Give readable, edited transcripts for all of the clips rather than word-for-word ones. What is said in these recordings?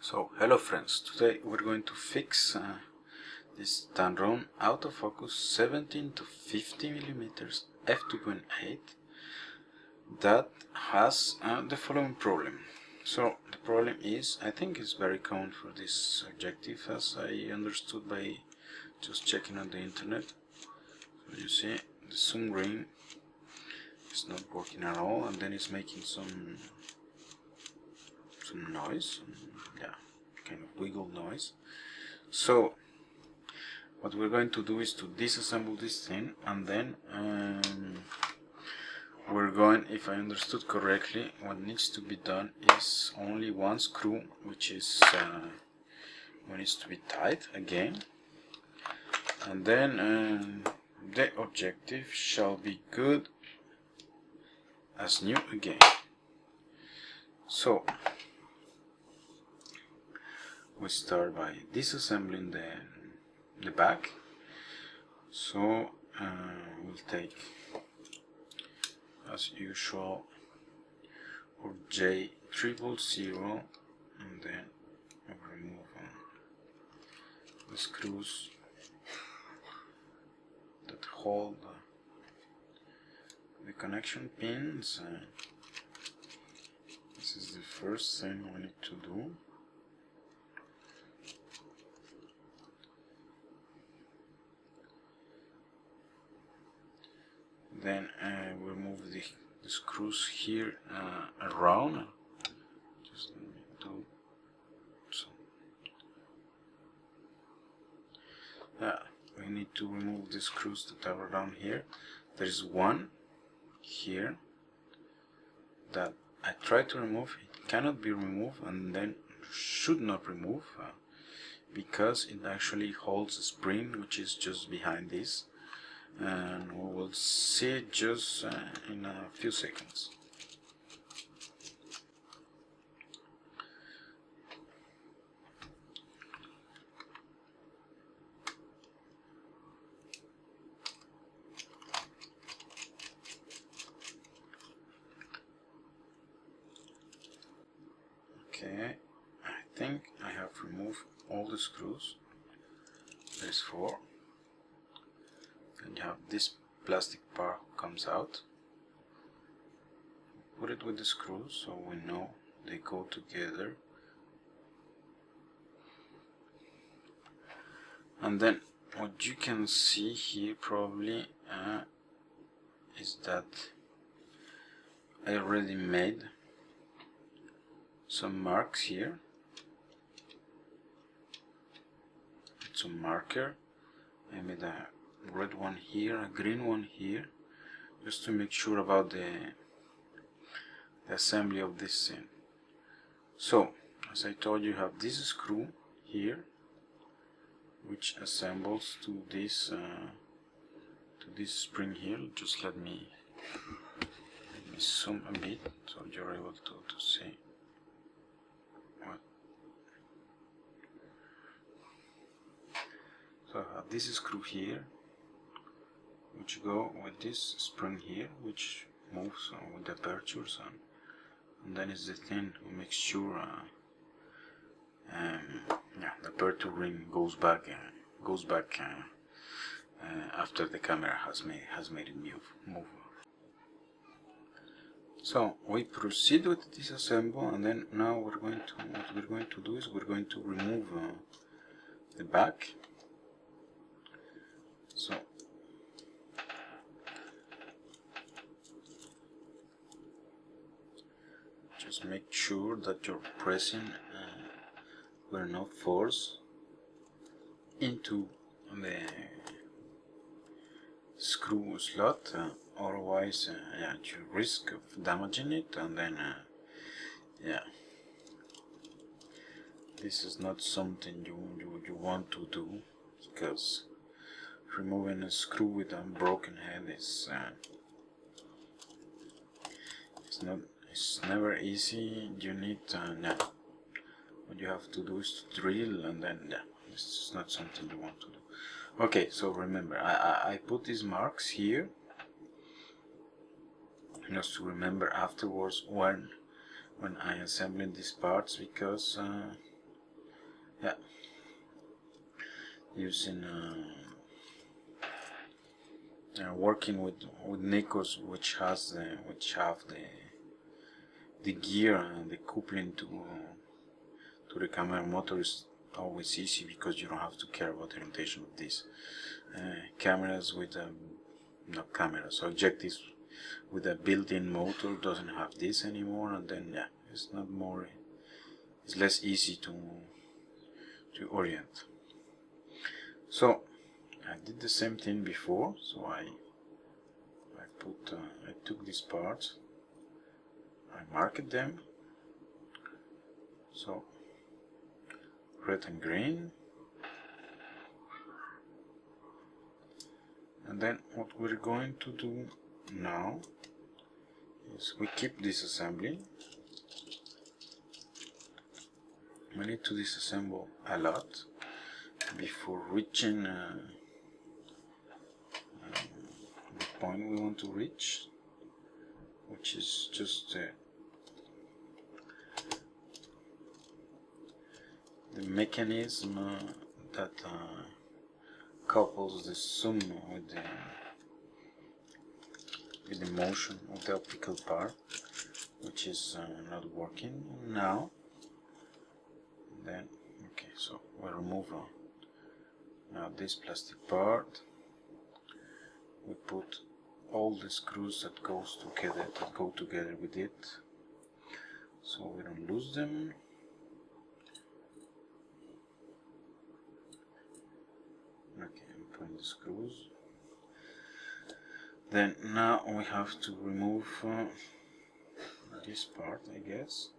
So, hello friends, today we're going to fix this Tamron autofocus 17 to 50 millimeters f2.8 that has the following problem. So, the problem is, I think it's very common for this objective, as I understood by just checking on the internet. So you see, the zoom ring is not working at all, and then it's making some noise, kind of wiggle noise. So what we're going to do is to disassemble this thing, and then we're going, if I understood correctly, what needs to be done is only one screw, which is needs to be tight again, and then the objective shall be good as new again. So we start by disassembling the back. So we'll take, as usual, our J000, and then we'll remove the screws that hold the connection pins. This is the first thing we need to do. Then we'll move the screws here around. Just let me do some. We need to remove the screws that are around here. There is one here that I tried to remove. It cannot be removed, and then should not remove because it actually holds a spring which is just behind this. And we will see it just in a few seconds. Okay, I think I have removed all the screws. There's 4. And you have this plastic part comes out. Put it with the screws so we know they go together. And then what you can see here probably is that I already made some marks here. Some marker. I made a red one here, a green one here, just to make sure about the assembly of this thing. So, as I told you, have this screw here, which assembles to this spring here. Just let me zoom a bit so you're able to see what. So I have this screw here, which go with this spring here, which moves with the apertures, and then is the thing who makes sure the aperture ring goes back after the camera has made it move. So we proceed with disassemble, and then now what we're going to do is we're going to remove the back. So just make sure that you're pressing with enough force into the screw slot, otherwise you risk of damaging it, and then this is not something you want to do, because removing a screw with a broken head is it's never easy. You need what you have to do is to drill, and then this is not something you want to do. Okay, so remember, I put these marks here just to remember afterwards when I assembling these parts, because yeah, using working with Nikkors, which have the gear and the coupling to the camera motor, is always easy because you don't have to care about the orientation of these cameras with not cameras, objectives with a built-in motor doesn't have this anymore, and then yeah, it's less easy to orient. So I did the same thing before, so I took these parts, I marked them, so red and green, and then what we're going to do now is we keep disassembling. We need to disassemble a lot before reaching the point we want to reach, which is just the mechanism that couples the zoom with the motion of the optical part, which is not working now. Then okay, so we remove now this plastic part. We put all the screws that go together with it, so we don't lose them. Okay, I'm putting the screws. Then now we have to remove this part, I guess.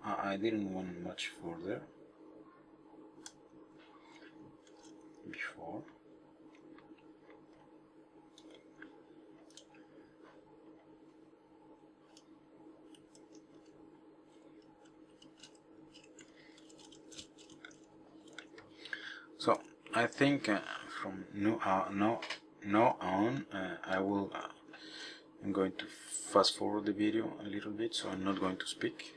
I didn't want much further before. So I think from now on I'm going to fast forward the video a little bit, so I'm not going to speak.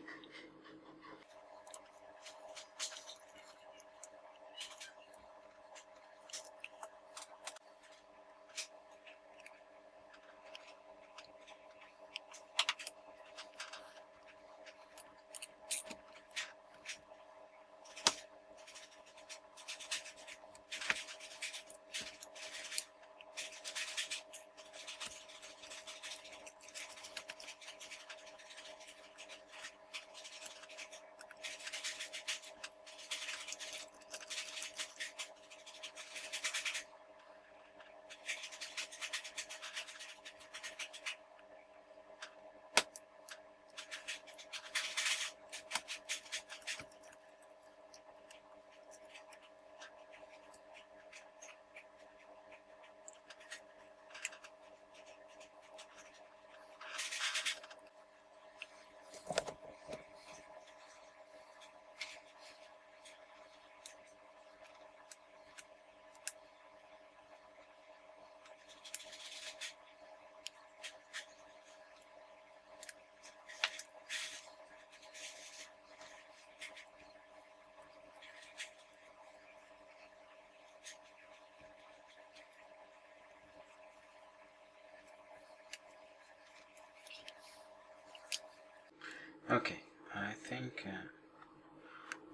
Okay, I think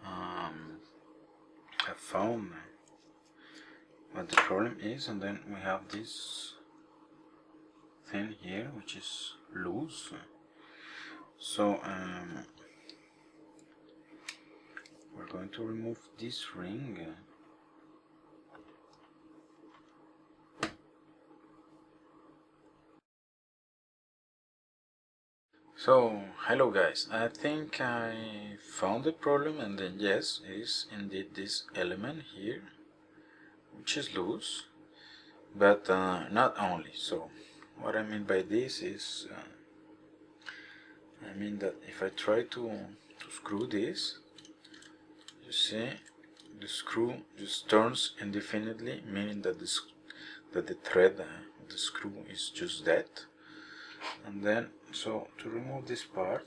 I found what the problem is, and then we have this thing here which is loose. So we're going to remove this ring. So, hello guys, I think I found the problem, and then yes, it is indeed this element here, which is loose, but not only. So, what I mean by this is, I mean that if I try to screw this, you see, the screw just turns indefinitely, meaning that the thread of the screw is just that. And then, so to remove this part,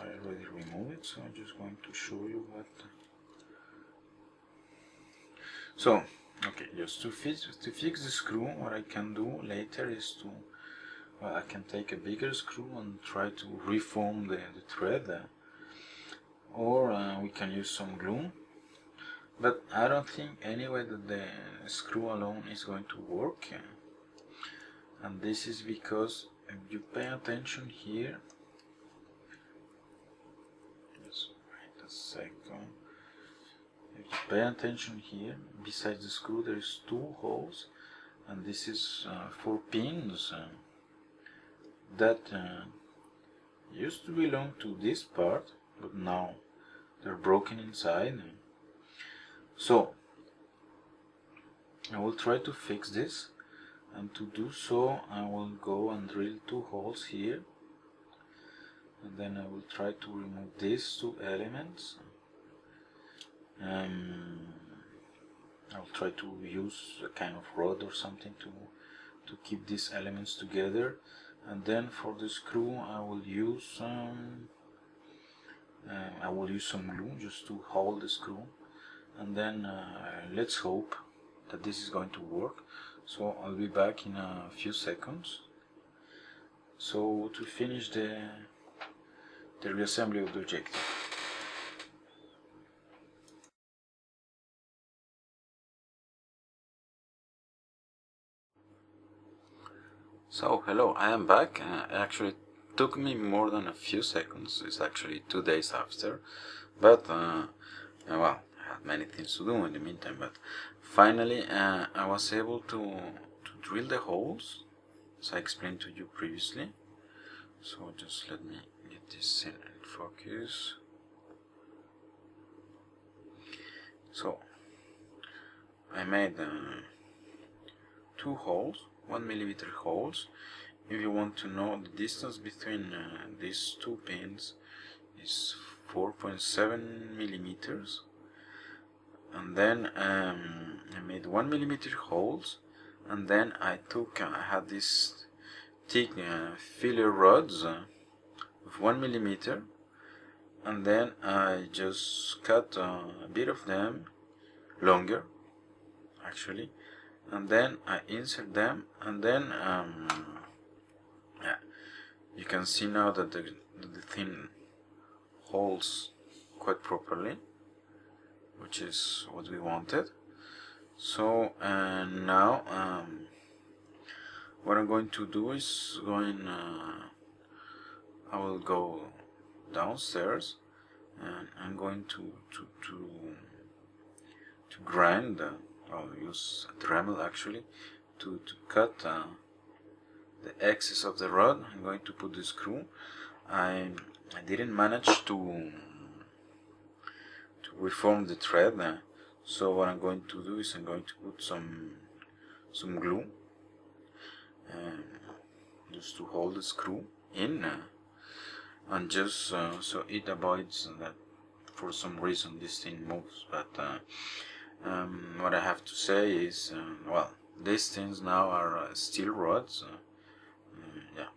I already removed it, so I'm just going to show you what. So, okay, just to fix the screw, what I can do later is to, well, I can take a bigger screw and try to reform the thread, or we can use some glue. But I don't think anyway that the screw alone is going to work, and this is because if you pay attention here, just wait a second. If you pay attention here, besides the screw there is two holes, and this is 4 pins that used to belong to this part, but now they're broken inside. So I will try to fix this, and to do so I will go and drill 2 holes here, and then I will try to remove these 2 elements. I'll try to use a kind of rod or something to keep these elements together, and then for the screw I will use some glue just to hold the screw, and then let's hope that this is going to work. So I'll be back in a few seconds. So to finish the reassembly of the objective. So hello, I am back. Actually, it took me more than a few seconds. It's actually 2 days after, but well, I had many things to do in the meantime. But finally, I was able to drill the holes, as I explained to you previously. So just let me get this in focus. So I made 2 holes, 1mm holes. If you want to know, the distance between these 2 pins is 4.7 millimeters. And then I made 1mm holes, and then I had this thick filler rods of 1mm, and then I just cut a bit of them longer actually, and then I insert them, and then you can see now that the thing holds quite properly, which is what we wanted. So now what I'm going to do is I will go downstairs, and I'm going to grind. I'll use a Dremel actually to cut the excess of the rod. I'm going to put the screw. I didn't manage to reform the thread, so what I'm going to do is I'm going to put some glue just to hold the screw in, and just so it avoids that for some reason this thing moves. But what I have to say is, well, these things now are steel rods, yeah,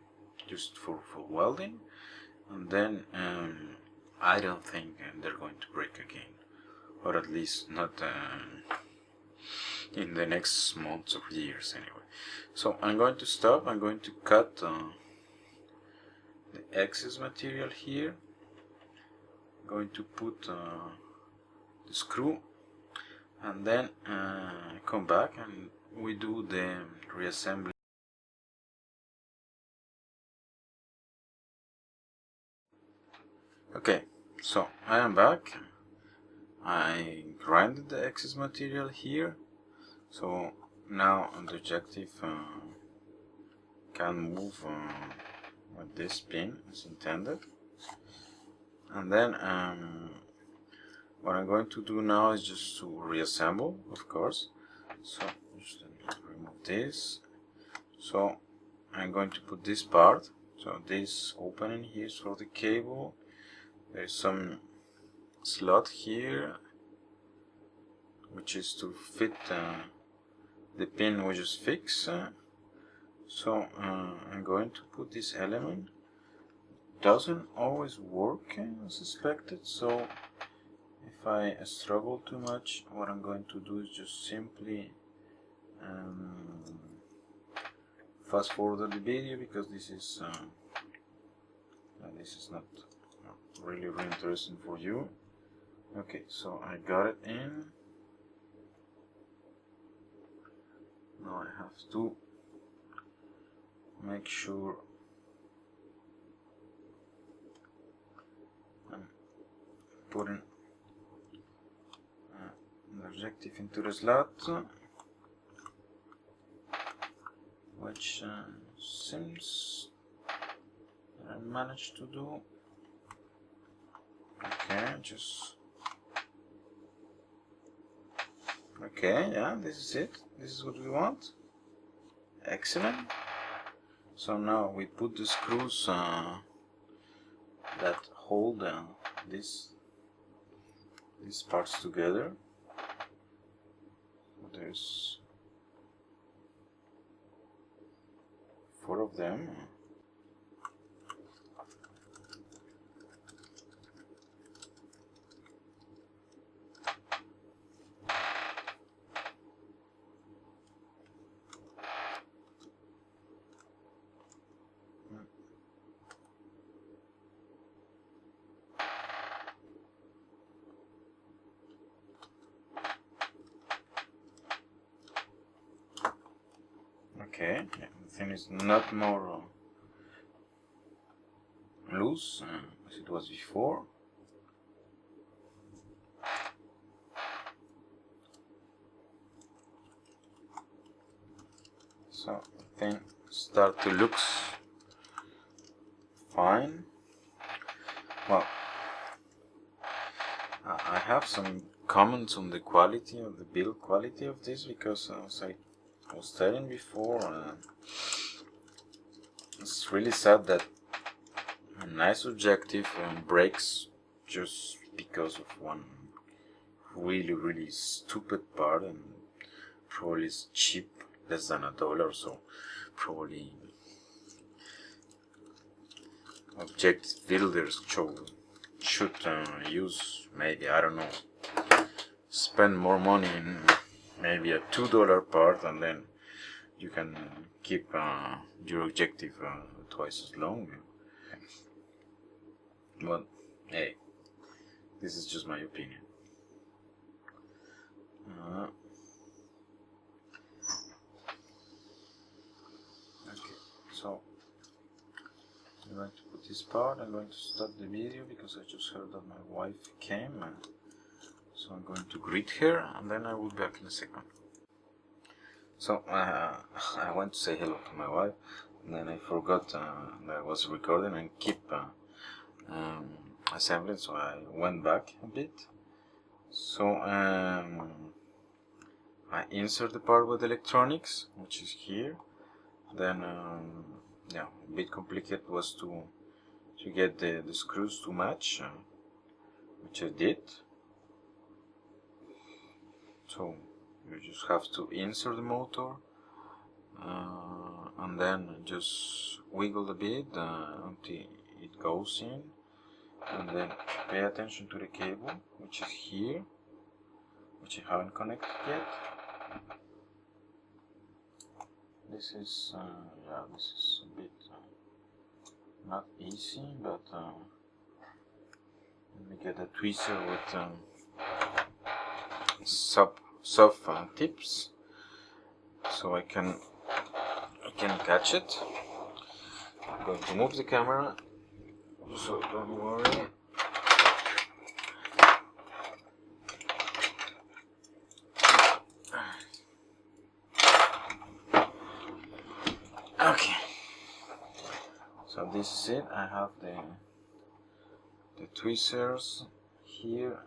just for welding, and then I don't think they're going to break again, or at least not in the next months or years anyway. So I'm going to stop. I'm going to cut the excess material here. I'm going to put the screw, and then come back and we do the reassembly. Okay, so I am back. I grinded the excess material here, so now the objective can move with this pin as intended. And then what I'm going to do now is just to reassemble, of course. So just let me remove this. So I'm going to put this part. So this opening here is for the cable. There's some slot here, which is to fit the pin we just fixed. So I'm going to put this element doesn't always work as expected, so if I struggle too much, what I'm going to do is just simply fast forward the video, because this is not really interesting for you. Okay, so I got it in. Now I have to make sure I'm putting the objective into the slot, which seems I managed to do. Okay, okay, yeah, this is it. This is what we want. Excellent. So now we put the screws that hold these parts together. There's 4 of them. Okay, yeah, the thing is not more loose as it was before. So the thing start to look fine. Well, I have some comments on the quality of the build quality of this, because as I was telling before, it's really sad that a nice objective breaks just because of one really stupid part, and probably is cheap, less than $1, so probably objective builders should use, maybe, I don't know, spend more money in maybe a $2 part, and then you can keep your objective twice as long. But hey, this is just my opinion. Okay, so I'm going to put this part. I'm going to stop the video because I just heard that my wife came, so I'm going to greet her, and then I will be back in a second. So I went to say hello to my wife, and then I forgot that I was recording and keep assembling, so I went back a bit. So I insert the part with electronics, which is here. Then yeah, a bit complicated was to get the screws to match, which I did. So you just have to insert the motor and then just wiggle a bit until it goes in, and then pay attention to the cable, which is here, which I haven't connected yet. This is yeah, this is a bit not easy, but let me get a tweezer with soft tips, so I can catch it. I'm going to move the camera, so don't worry. Okay, so this is it. I have the tweezers here.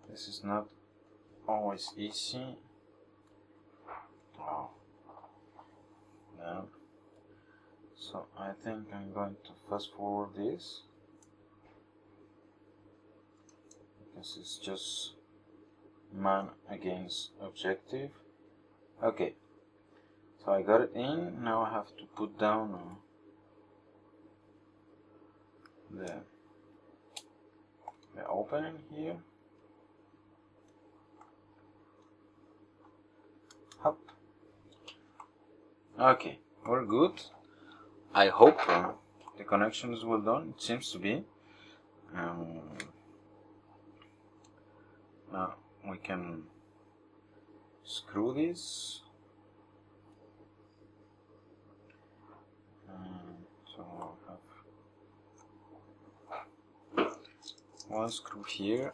This is not always easy. Oh. No. So I think I'm going to fast forward this. This is just man against objective. Okay, so I got it in. Now I have to put down the opening here. Up. Okay, we're good. I hope the connection is well done. It seems to be. Now we can screw this. So I'll have one screw here.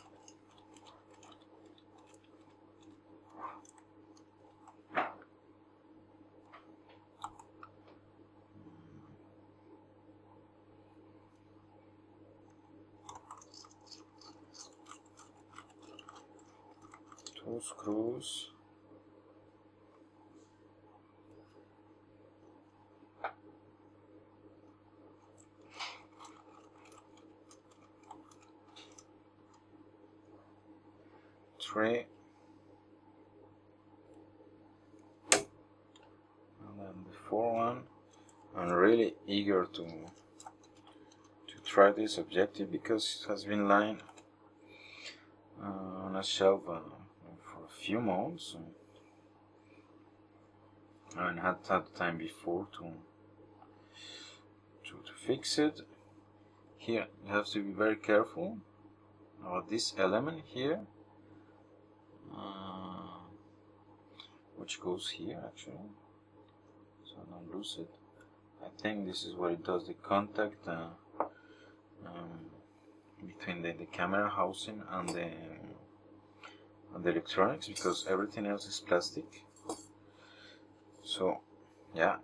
Two screws. Three. And then the fourth one. I'm really eager to try this objective because it has been lying on a shelf for a few months. I haven't had time before to fix it. Here you have to be very careful about this element here, which goes here actually, so I don't lose it. I think this is where it does the contact between the camera housing and the electronics, because everything else is plastic. So yeah,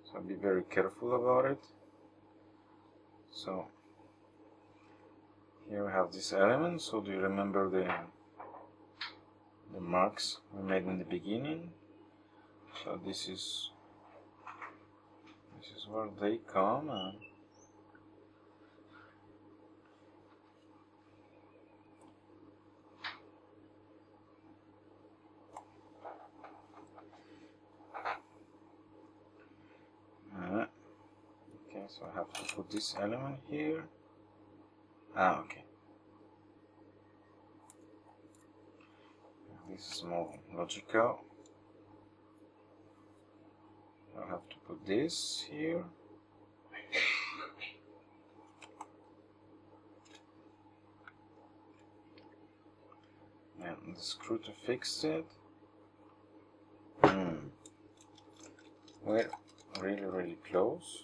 so be very careful about it. So here we have this element. So do you remember the marks we made in the beginning? So this is where they come. Okay, so I have to put this element here. Okay. This is more logical. I have to put this here. And the screw to fix it. We're really close.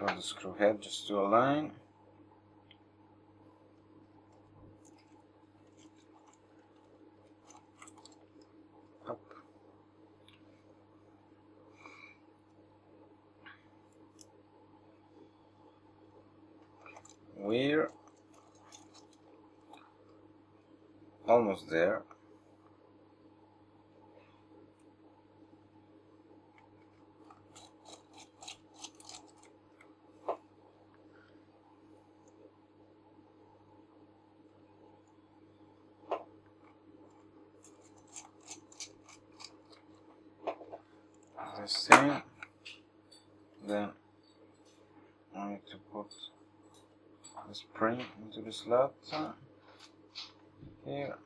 Got the screw head just to align. Up. We're almost there. This thing, then I need to put the spring into the slot here.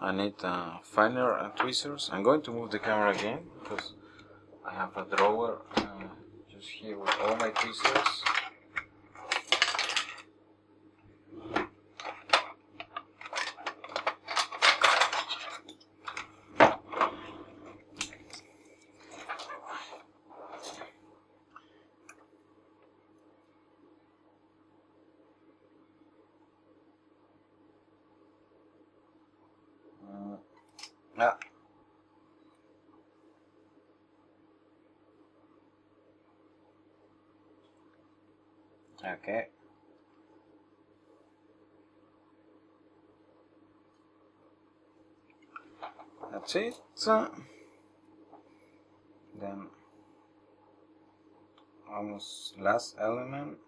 I need finer tweezers. I'm going to move the camera again because I have a drawer just here with all my tweezers. Yeah. Okay. That's it. Then almost last element.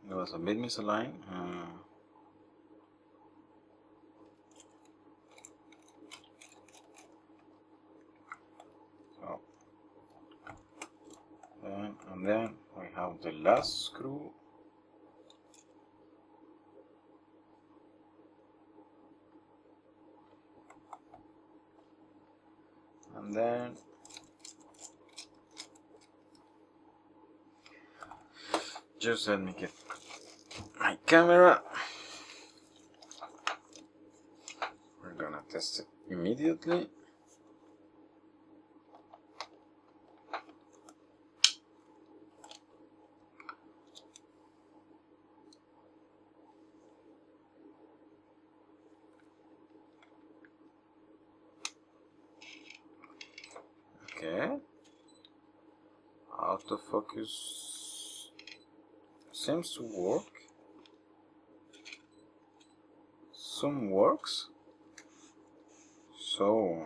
It was a bit misaligned. So, and then we have the last screw. And then just let me get my camera. We're gonna test it immediately. Okay. Autofocus seems to work. Some works. So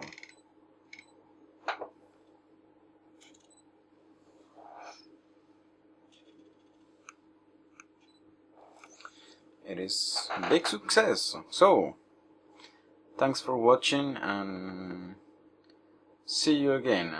it is a big success. So thanks for watching and see you again.